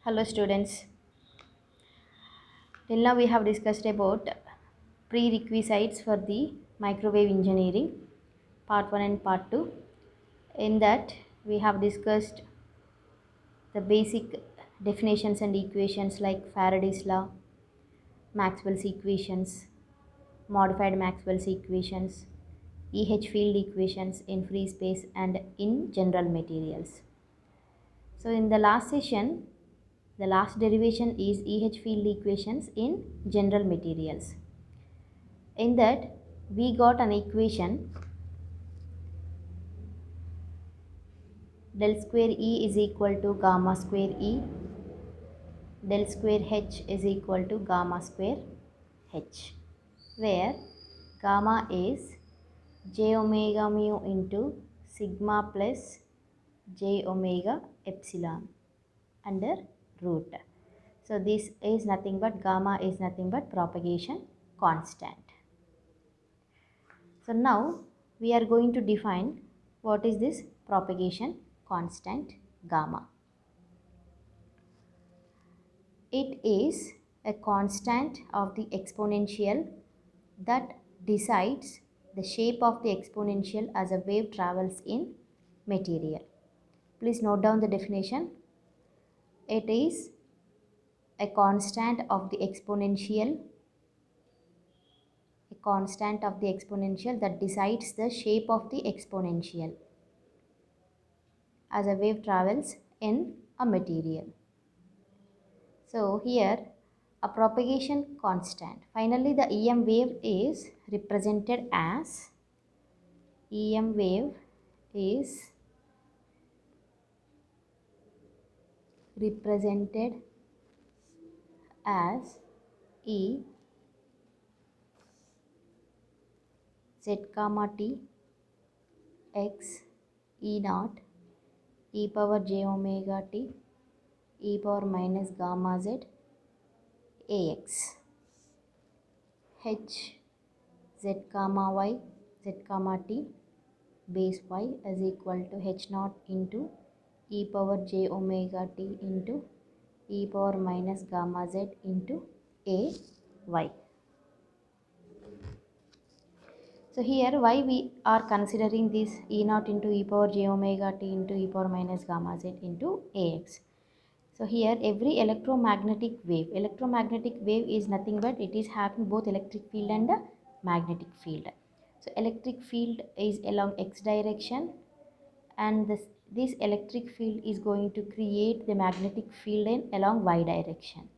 Hello students. Till now we have discussed about prerequisites for the microwave engineering part 1 and part 2. In that we have discussed the basic definitions and equations like Faraday's law, Maxwell's equations, modified Maxwell's equations, EH field equations in free space and in general materials. So in the last session, the last derivation is EH field equations in general materials. In that, we got an equation del square E is equal to gamma square E, del square H is equal to gamma square H, where gamma is j omega mu into sigma plus j omega epsilon under root. So this is nothing but gamma is nothing but propagation constant. So now we are going to define what is this propagation constant gamma. It is a constant of the exponential that decides the shape of the exponential as a wave travels in material. Please note down the definition. It is a constant of the exponential that decides the shape of the exponential as a wave travels in a material. So here a propagation constant. Finally the EM wave is represented as EM wave is represented as E z comma t x E naught e power j omega t e power minus gamma z ax h z comma y z comma t base y is equal to h naught into e power j omega t into e power minus gamma z into a y. So here why we are considering this e naught into e power j omega t into e power minus gamma z into ax. So here every electromagnetic wave is nothing but it is having both electric field and a magnetic field. So electric field is along x direction and this electric field is going to create the magnetic field in along y direction.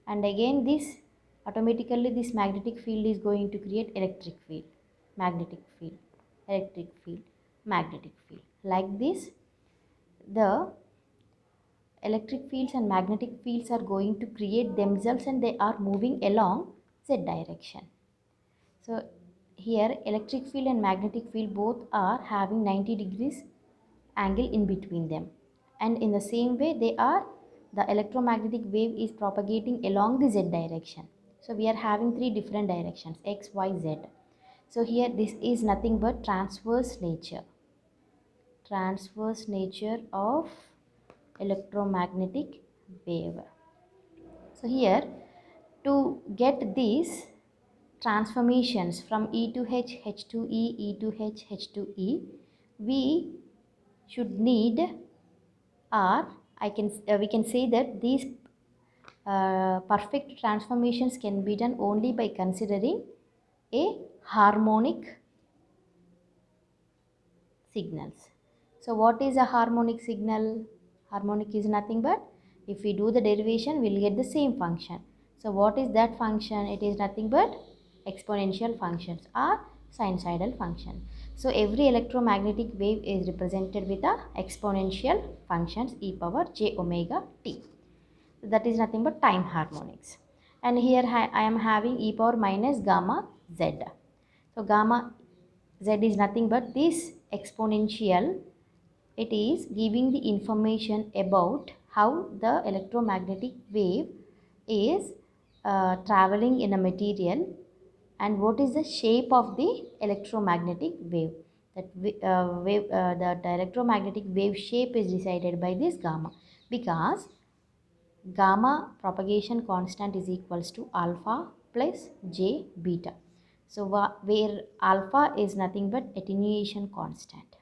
And again this automatically this magnetic field is going to create electric field, magnetic field, electric field, magnetic field. Like this the electric fields and magnetic fields are going to create themselves and they are moving along z direction. So here electric field and magnetic field both are having 90 degrees angle in between them, and in the same way the electromagnetic wave is propagating along the z direction. So we are having three different directions x, y, z. So here this is nothing but transverse nature of electromagnetic wave. So here to get these transformations from E to H, H to E, E to H, H to E, we should need we can say that these perfect transformations can be done only by considering a harmonic signals. So what is a harmonic signal? Harmonic is nothing but if we do the derivation we'll get the same function. So what is that function? It is nothing but exponential functions or sinusoidal function. So every electromagnetic wave is represented with a exponential functions e power j omega t. That is nothing but time harmonics. And here I am having e power minus gamma z. So gamma z is nothing but this exponential. It is giving the information about how the electromagnetic wave is traveling in a material and what is the shape of the electromagnetic wave. That electromagnetic wave shape is decided by this gamma, because gamma propagation constant is equals to alpha plus j beta. So where alpha is nothing but attenuation constant.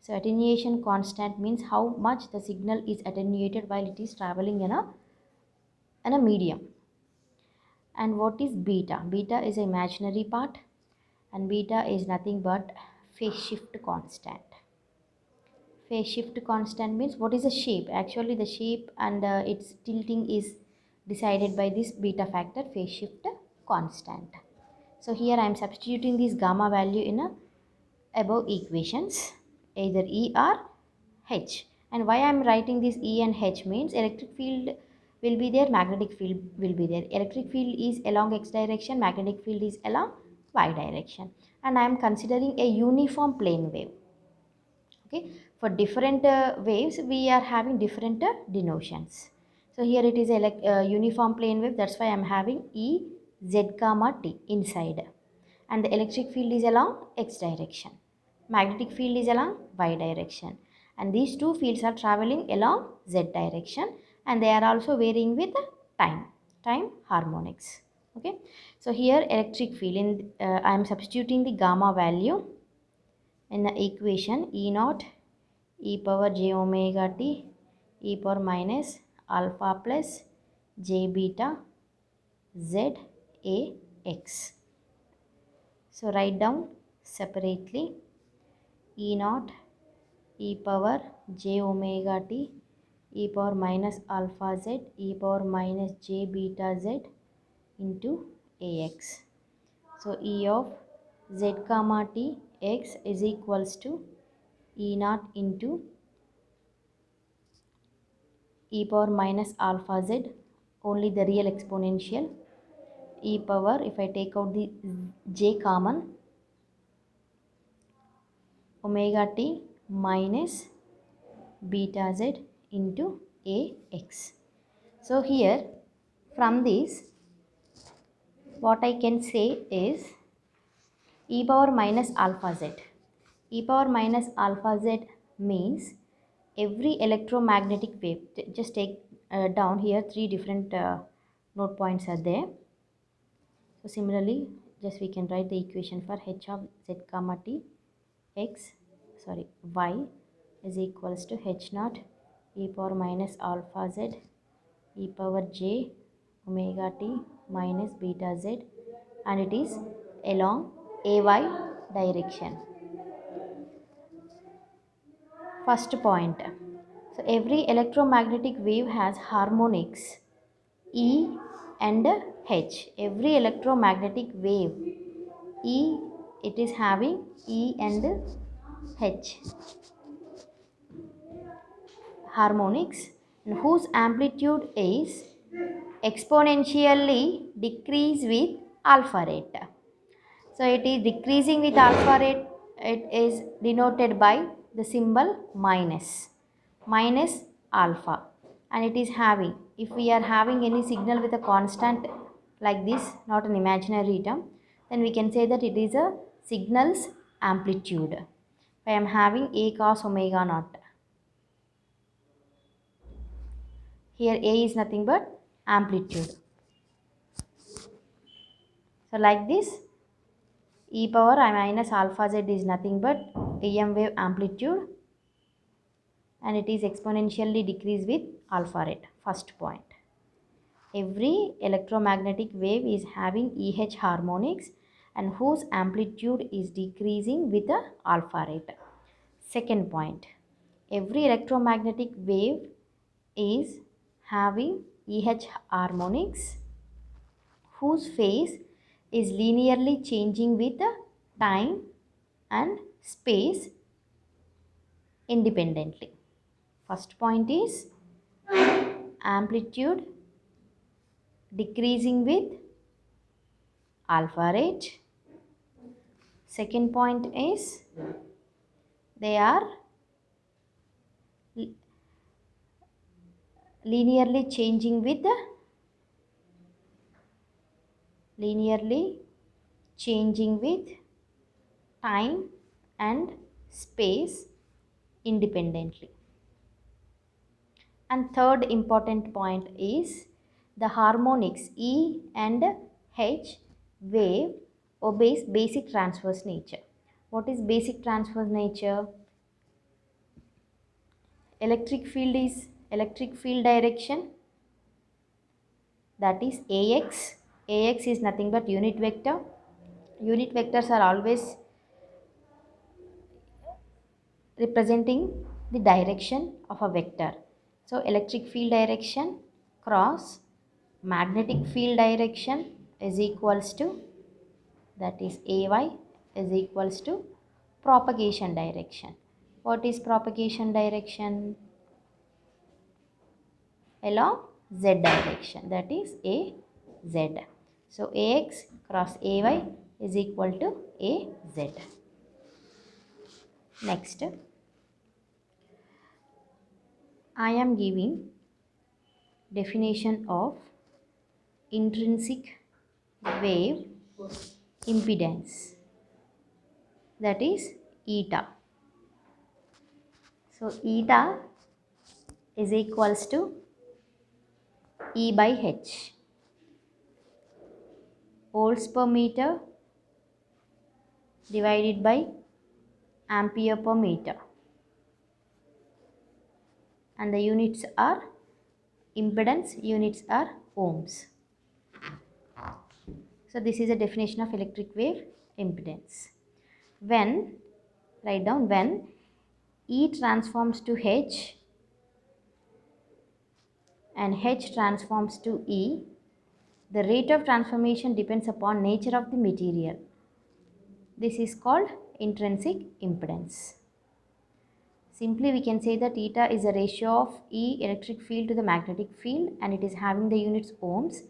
So attenuation constant means how much the signal is attenuated while it is traveling in a medium. And what is beta? Beta is an imaginary part, and beta is nothing but phase shift constant. Phase shift constant means what is the shape? Actually the shape and its tilting is decided by this beta factor, phase shift constant. So here I am substituting this gamma value in a above equations, either E or H. And why I am writing this E and H means electric field will be there, magnetic field will be there. Electric field is along x direction, magnetic field is along y direction. And I am considering a uniform plane wave. Okay, for different waves we are having different denotions. So here it is a uniform plane wave, that's why I'm having E z comma t inside, and the electric field is along x direction, magnetic field is along y direction, and these two fields are traveling along z direction, and they are also varying with time harmonics. Okay, so here electric field in I am substituting the gamma value in the equation E naught e power j omega t e power minus alpha plus j beta z a x. So write down separately E naught e power j omega t e power minus alpha z e power minus j beta z into ax. So E of z comma t x is equals to E naught into e power minus alpha z, only the real exponential, e power, if I take out the j common, omega t minus beta z into ax. So here from this what I can say is e power minus alpha z. E power minus alpha z means every electromagnetic wave, just take down here three different note points are there. So similarly, just we can write the equation for h of z comma t x, sorry, y is equals to h naught e power minus alpha z e power j omega t minus beta z, and it is along ay direction. First point. So every electromagnetic wave has harmonics E and H. Every electromagnetic wave E, it is having E and H harmonics, and whose amplitude is exponentially decrease with alpha rate. So it is decreasing with alpha rate, it is denoted by the symbol minus alpha, and it is having, if we are having any signal with a constant like this, not an imaginary term, then we can say that it is a signal's amplitude. I am having a cos omega naught. Here a is nothing but amplitude. So like this, e power I minus alpha z is nothing but em wave amplitude, and it is exponentially decrease with alpha rate. First point. Every electromagnetic wave is having EH harmonics and whose amplitude is decreasing with the alpha rate. Second point. Every electromagnetic wave is having EH harmonics whose phase is linearly changing with the time and space independently. First point is amplitude decreasing with alpha rate. Second point is they are linearly changing with time and space independently. And third important point is the harmonics E and H wave obeys basic transverse nature. What is basic transverse nature? Electric field is electric field direction, that is Ax. Ax is nothing but unit vector. Unit vectors are always representing the direction of a vector. So electric field direction cross magnetic field direction is equals to, that is Ay is equals to propagation direction. What is propagation direction? Along z direction, that is Az. So Ax cross Ay is equal to Az. Next, I am giving definition of intrinsic wave impedance, that is eta. So eta is equals to E by H, volts per meter divided by ampere per meter, and the units are impedance, units are ohms. So this is a definition of electric wave impedance. When, write down, when E transforms to H and H transforms to E, the rate of transformation depends upon nature of the material. This is called intrinsic impedance. Simply we can say that eta is a ratio of E electric field to the magnetic field, and it is having the units ohms.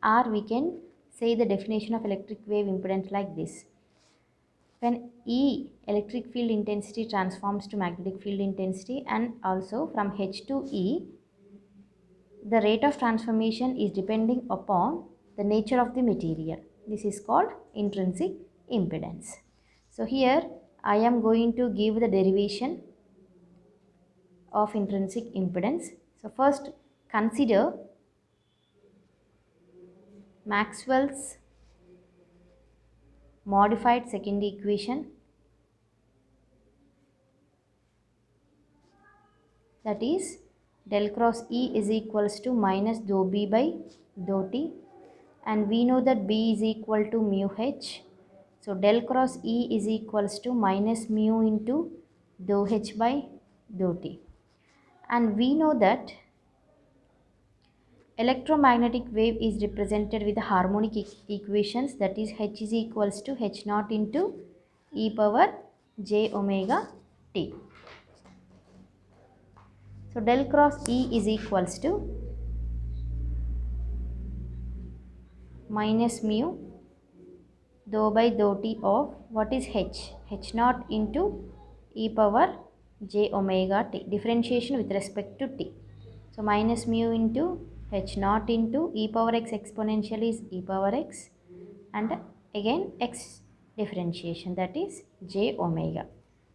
Or we can say the definition of electric wave impedance like this. When E electric field intensity transforms to magnetic field intensity, and also from H to E, the rate of transformation is depending upon the nature of the material. This is called intrinsic impedance. So here I am going to give the derivation of intrinsic impedance. So first consider Maxwell's modified second equation, that is del cross E is equals to minus dou B by dou T, and we know that B is equal to mu H. So del cross E is equals to minus mu into dou H by dou T. And we know that electromagnetic wave is represented with the harmonic equations, that is H is equals to H naught into e power j omega t. So del cross E is equals to minus mu dou by dou T of what is H? H naught into e power j omega t, differentiation with respect to t. So minus mu into H naught into e power x exponential is e power x, and again x differentiation, that is j omega.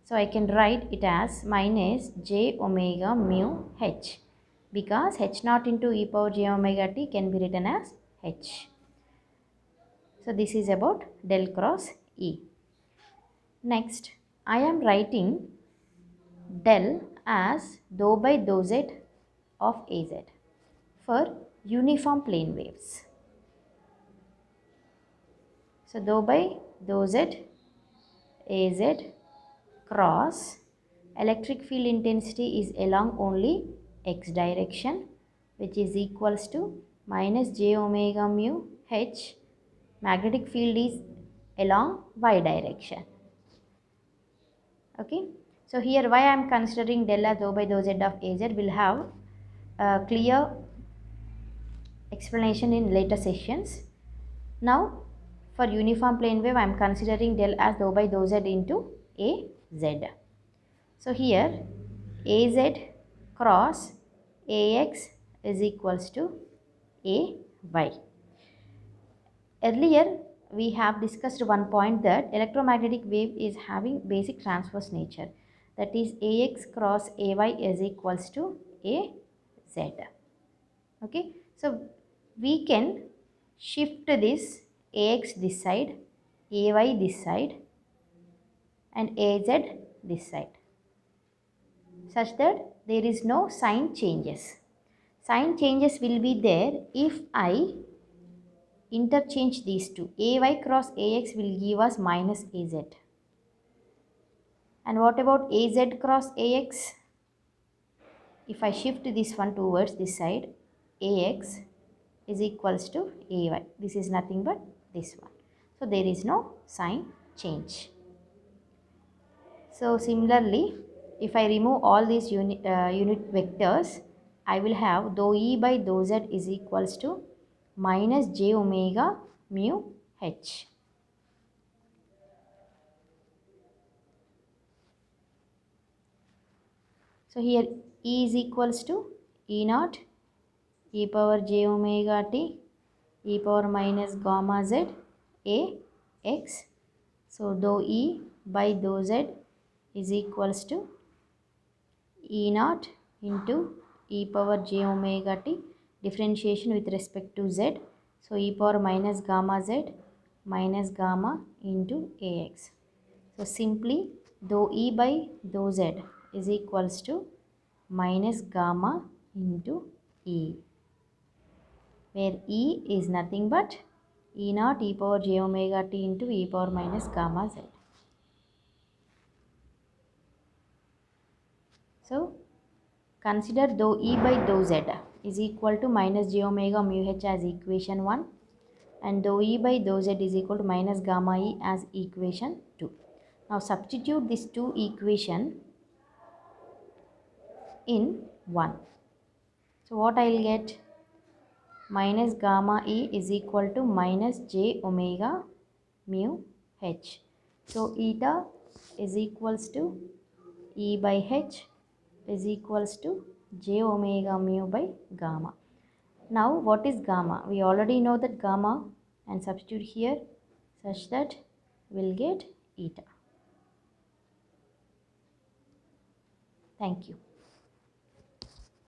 So I can write it as minus j omega mu h, because h naught into e power j omega t can be written as h. So this is about del cross E. Next, I am writing del as dou by dou z of Az for uniform plane waves. So dou by dou z Az cross electric field intensity is along only x direction, which is equals to minus j omega mu h. Magnetic field is along y direction. Okay, so here why I am considering del as dou by dou z of Az will have a clear explanation in later sessions. Now for uniform plane wave I am considering del as dou by dou z into Az. So here Az cross Ax is equals to Ay. Earlier we have discussed one point, that electromagnetic wave is having basic transverse nature, that is Ax cross Ay is equals to Az. z. Okay, so we can shift this ax this side, ay this side, and az this side, such that there is no sign changes. Sign changes will be there if I interchange these two. Ay cross ax will give us minus az. And what about az cross ax? If I shift this one towards this side, ax is equals to ay. This is nothing but this one. So there is no sign change. So similarly, if I remove all these unit vectors, I will have dou E by dou Z is equals to minus j omega mu h. So here E is equals to E naught e power j omega t e power minus gamma z a x. So dou E by dou Z is equals to E naught into e power j omega t, differentiation with respect to z. So e power minus gamma z minus gamma into ax. So simply dou E by dou Z is equals to minus gamma into E, where E is nothing but E naught e power j omega t into e power minus gamma z. So consider dou E by dou Z is equal to minus j omega mu h as equation 1, and dou E by dou Z is equal to minus gamma E as equation 2. Now substitute these two equations in 1. So what I will get? Minus gamma E is equal to minus j omega mu h. So eta is equals to E by h is equals to j omega mu by gamma. Now what is gamma? We already know that gamma, and substitute here such that we'll get eta. Thank you.